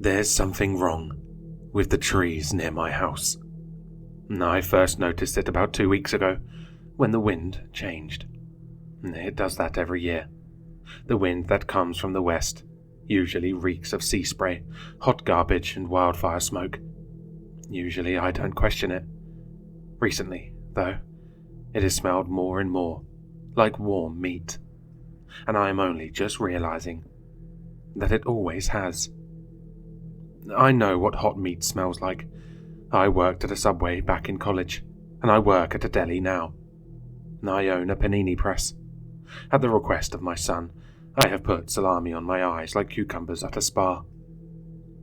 There's something wrong with the trees near my house. I first noticed it about 2 weeks ago, when the wind changed. It does that every year. The wind that comes from the west usually reeks of sea spray, hot garbage, and wildfire smoke. Usually I don't question it. Recently, though, it has smelled more and more like warm meat, and I am only just realizing that it always has. I know what hot meat smells like. I worked at a Subway back in college, and I work at a deli now. I own a panini press. At the request of my son, I have put salami on my eyes like cucumbers at a spa.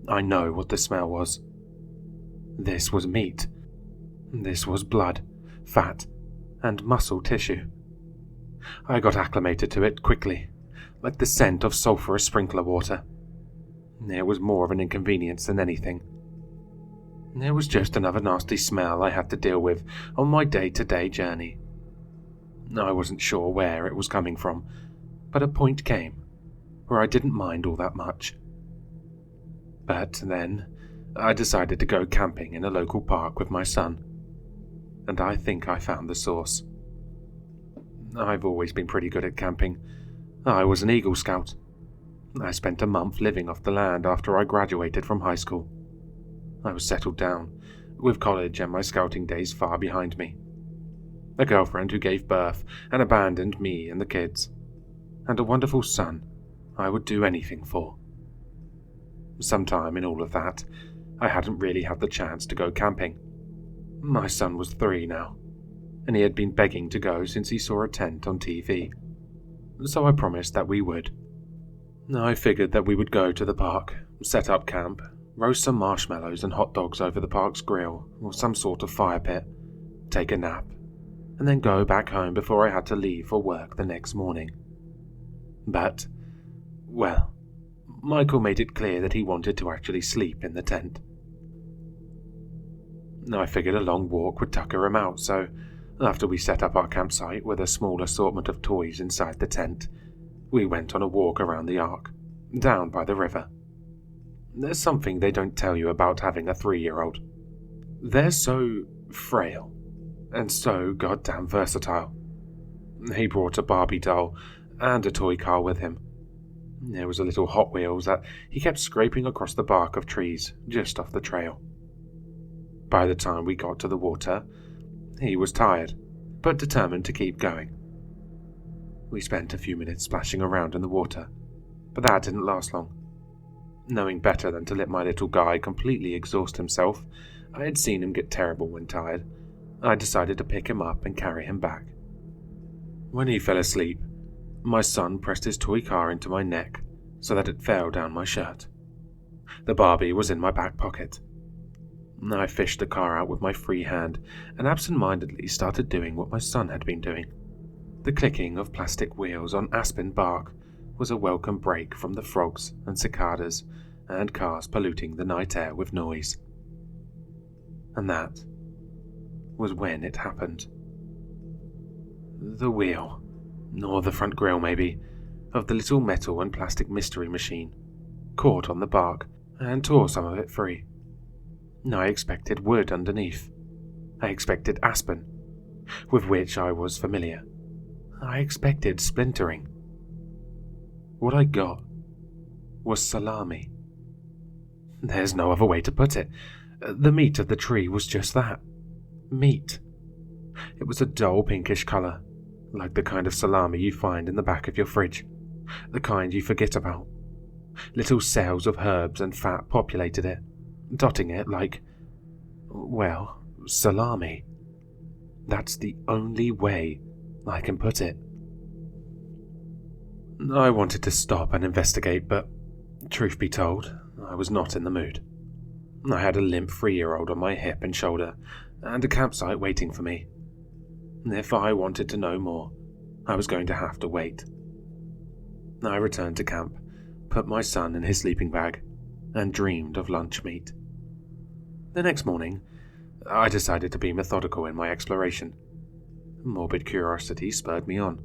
I know what the smell was. This was meat. This was blood, fat, and muscle tissue. I got acclimated to it quickly, like the scent of sulphurous sprinkler water. It was more of an inconvenience than anything. It was just another nasty smell I had to deal with on my day-to-day journey. I wasn't sure where it was coming from, but a point came where I didn't mind all that much. But then I decided to go camping in a local park with my son, and I think I found the source. I've always been pretty good at camping. I was an Eagle Scout. I spent a month living off the land after I graduated from high school. I was settled down, with college and my scouting days far behind me. A girlfriend who gave birth and abandoned me and the kids, and a wonderful son I would do anything for. Sometime in all of that, I hadn't really had the chance to go camping. My son was 3 now, and he had been begging to go since he saw a tent on TV. So I promised that we would. I figured that we would go to the park, set up camp, roast some marshmallows and hot dogs over the park's grill or some sort of fire pit, take a nap, and then go back home before I had to leave for work the next morning. But, well, Michael made it clear that he wanted to actually sleep in the tent. I figured a long walk would tucker him out, so after we set up our campsite with a small assortment of toys inside the tent, we went on a walk around the ark, down by the river. There's something they don't tell you about having a 3-year-old. They're so frail, and so goddamn versatile. He brought a Barbie doll and a toy car with him. There was a little Hot Wheels that he kept scraping across the bark of trees just off the trail. By the time we got to the water, he was tired, but determined to keep going. We spent a few minutes splashing around in the water, but that didn't last long. Knowing better than to let my little guy completely exhaust himself, I had seen him get terrible when tired. I decided to pick him up and carry him back. When he fell asleep, my son pressed his toy car into my neck so that it fell down my shirt. The Barbie was in my back pocket. I fished the car out with my free hand and absent-mindedly started doing what my son had been doing. The clicking of plastic wheels on aspen bark was a welcome break from the frogs and cicadas and cars polluting the night air with noise. And that was when it happened. The wheel, or the front grille maybe, of the little metal and plastic mystery machine caught on the bark and tore some of it free. I expected wood underneath. I expected aspen, with which I was familiar. I expected splintering. What I got was salami. There's no other way to put it. The meat of the tree was just that. Meat. It was a dull pinkish colour, like the kind of salami you find in the back of your fridge, the kind you forget about. Little cells of herbs and fat populated it, dotting it like, well, salami. That's the only way I can put it. I wanted to stop and investigate, but truth be told, I was not in the mood. I had a limp 3-year-old on my hip and shoulder, and a campsite waiting for me. If I wanted to know more, I was going to have to wait. I returned to camp, put my son in his sleeping bag, and dreamed of lunch meat. The next morning, I decided to be methodical in my exploration. Morbid curiosity spurred me on.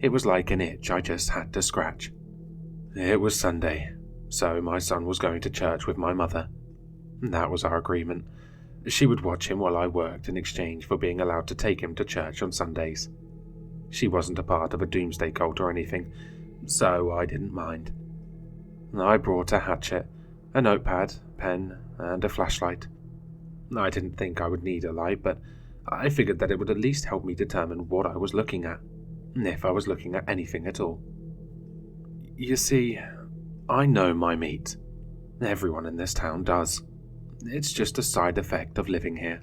It was like an itch I just had to scratch. It was Sunday, so my son was going to church with my mother. That was our agreement. She would watch him while I worked in exchange for being allowed to take him to church on Sundays. She wasn't a part of a doomsday cult or anything, so I didn't mind. I brought a hatchet, a notepad, pen, and a flashlight. I didn't think I would need a light, but I figured that it would at least help me determine what I was looking at, if I was looking at anything at all. You see, I know my meat. Everyone in this town does. It's just a side effect of living here.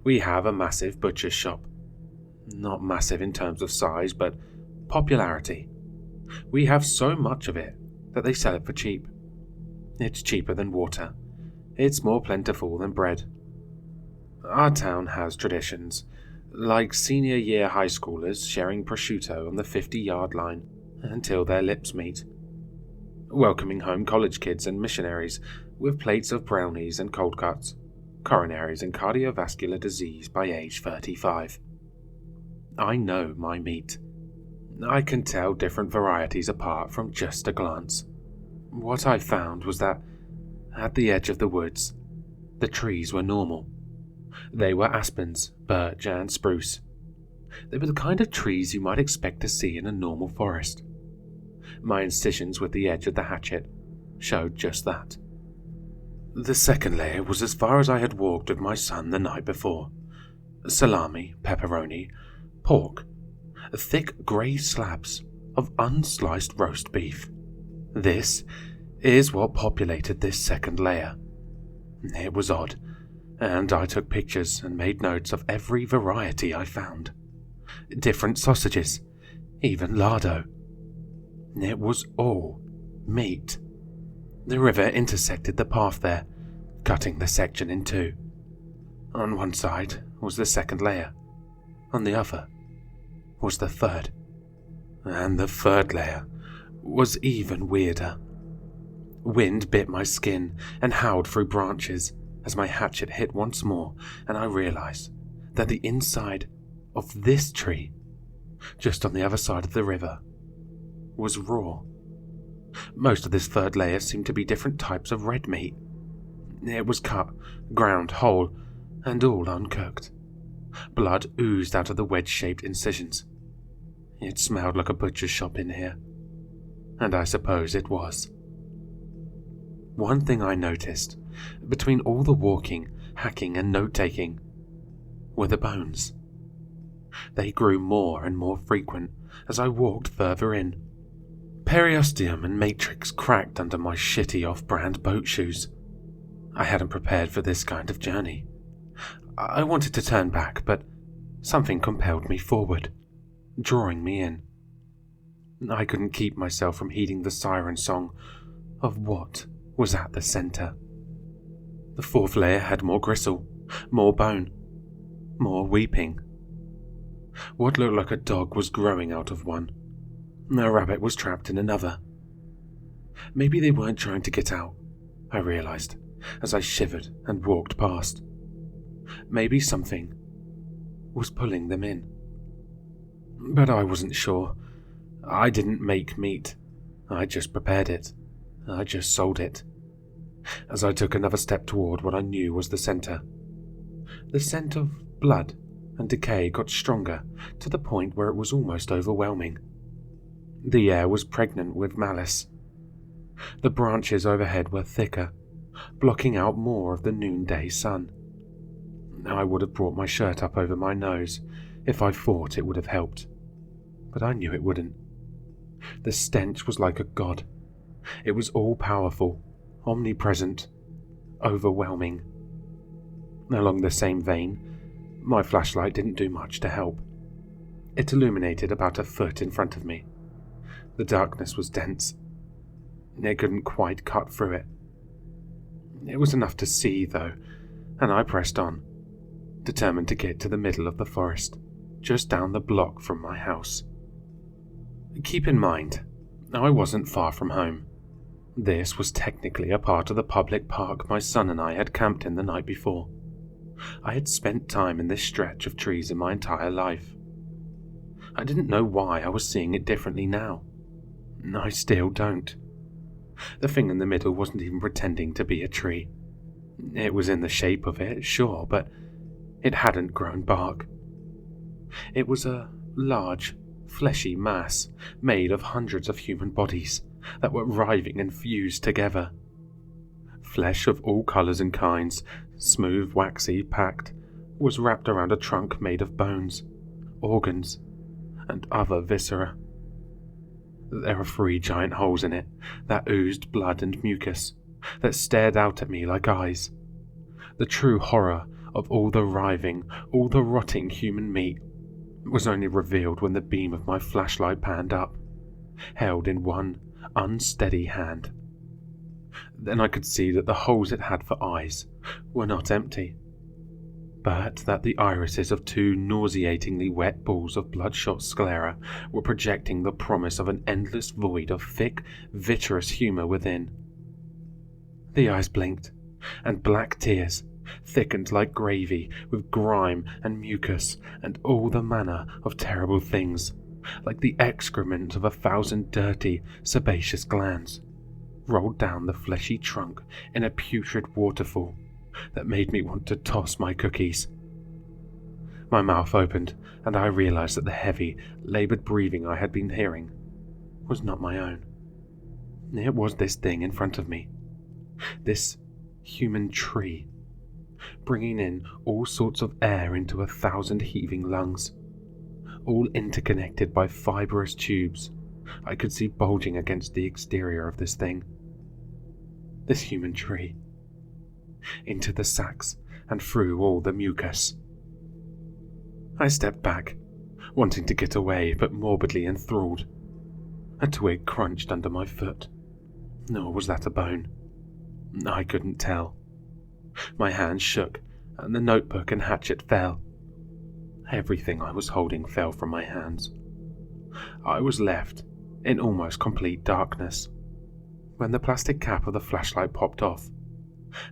We have a massive butcher's shop. Not massive in terms of size, but popularity. We have so much of it that they sell it for cheap. It's cheaper than water. It's more plentiful than bread. Our town has traditions, like senior year high schoolers sharing prosciutto on the 50-yard line until their lips meet. Welcoming home college kids and missionaries with plates of brownies and cold cuts, coronaries and cardiovascular disease by age 35. I know my meat. I can tell different varieties apart from just a glance. What I found was that, at the edge of the woods, the trees were normal. They were aspens, birch, and spruce. They were the kind of trees you might expect to see in a normal forest. My incisions with the edge of the hatchet showed just that. The second layer was as far as I had walked with my son the night before. Salami, pepperoni, pork, thick grey slabs of unsliced roast beef. This is what populated this second layer. It was odd, and I took pictures and made notes of every variety I found. Different sausages, even lardo. It was all meat. The river intersected the path there, cutting the section in two. On one side was the second layer. On the other was the third. And the third layer was even weirder. Wind bit my skin and howled through branches as my hatchet hit once more, and I realized that the inside of this tree, just on the other side of the river, was raw. Most of this third layer seemed to be different types of red meat. It was cut, ground whole, and all uncooked. Blood oozed out of the wedge-shaped incisions. It smelled like a butcher's shop in here, and I suppose it was. One thing I noticed, between all the walking, hacking, and note-taking, were the bones. They grew more and more frequent as I walked further in. Periosteum and matrix cracked under my shitty off-brand boat shoes. I hadn't prepared for this kind of journey. I wanted to turn back, but something compelled me forward, drawing me in. I couldn't keep myself from heeding the siren song of what was at the center. The fourth layer had more gristle, more bone, more weeping. What looked like a dog was growing out of one. A rabbit was trapped in another. Maybe they weren't trying to get out, I realized, as I shivered and walked past. Maybe something was pulling them in. But I wasn't sure. I didn't make meat. I just prepared it. I just sold it. As I took another step toward what I knew was the center, the scent of blood and decay got stronger to the point where it was almost overwhelming. The air was pregnant with malice. The branches overhead were thicker, blocking out more of the noonday sun. I would have brought my shirt up over my nose if I thought it would have helped, but I knew it wouldn't. The stench was like a god. It was all-powerful, omnipresent, overwhelming. Along the same vein, my flashlight didn't do much to help. It illuminated about a foot in front of me. The darkness was dense. It couldn't quite cut through it. It was enough to see, though, and I pressed on, determined to get to the middle of the forest, just down the block from my house. Keep in mind, I wasn't far from home. This was technically a part of the public park my son and I had camped in the night before. I had spent time in this stretch of trees in my entire life. I didn't know why I was seeing it differently now. I still don't. The thing in the middle wasn't even pretending to be a tree. It was in the shape of it, sure, but it hadn't grown bark. It was a large, fleshy mass made of hundreds of human bodies that were writhing and fused together. Flesh of all colours and kinds, smooth, waxy, packed, was wrapped around a trunk made of bones, organs, and other viscera. There were 3 giant holes in it that oozed blood and mucus, that stared out at me like eyes. The true horror of all the writhing, all the rotting human meat was only revealed when the beam of my flashlight panned up, held in one unsteady hand. Then I could see that the holes it had for eyes were not empty, but that the irises of 2 nauseatingly wet balls of bloodshot sclera were projecting the promise of an endless void of thick, vitreous humour within. The eyes blinked, and black tears thickened like gravy with grime and mucus and all the manner of terrible things, like the excrement of 1,000 dirty, sebaceous glands, rolled down the fleshy trunk in a putrid waterfall that made me want to toss my cookies. My mouth opened, and I realized that the heavy, labored breathing I had been hearing was not my own. It was this thing in front of me, this human tree, bringing in all sorts of air into 1,000 heaving lungs, all interconnected by fibrous tubes I could see bulging against the exterior of this thing. This human tree. Into the sacs and through all the mucus. I stepped back, wanting to get away but morbidly enthralled. A twig crunched under my foot. Nor was that a bone. I couldn't tell. My hand shook, and the notebook and hatchet fell. Everything I was holding fell from my hands. I was left in almost complete darkness when the plastic cap of the flashlight popped off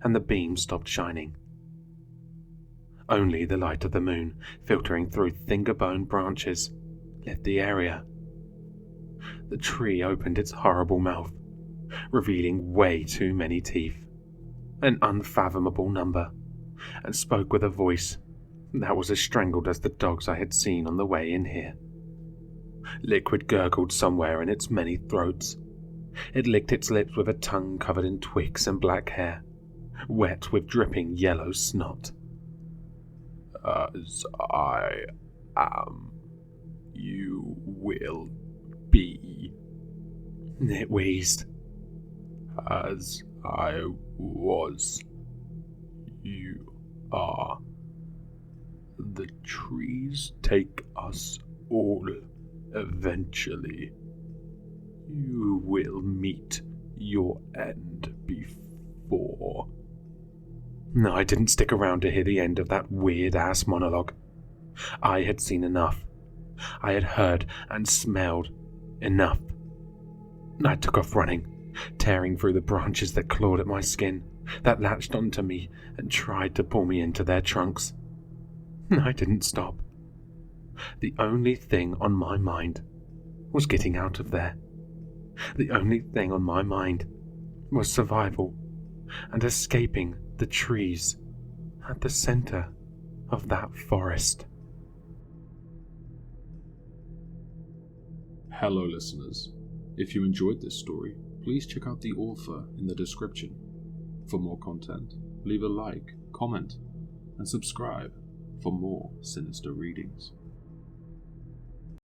and the beam stopped shining. Only the light of the moon, filtering through finger-bone branches, lit the area. The tree opened its horrible mouth, revealing way too many teeth, an unfathomable number, and spoke with a voice that was as strangled as the dogs I had seen on the way in here. Liquid gurgled somewhere in its many throats. It licked its lips with a tongue covered in twigs and black hair, wet with dripping yellow snot. As I am, you will be, it wheezed. As I was, you are. The trees take us all eventually. You will meet your end before. No, I didn't stick around to hear the end of that weird-ass monologue. I had seen enough. I had heard and smelled enough. I took off running, tearing through the branches that clawed at my skin, that latched onto me and tried to pull me into their trunks. I didn't stop. The only thing on my mind was getting out of there. The only thing on my mind was survival and escaping the trees at the center of that forest. Hello listeners, if you enjoyed this story, please check out the author in the description. For more content, leave a like, comment, and subscribe for more sinister readings.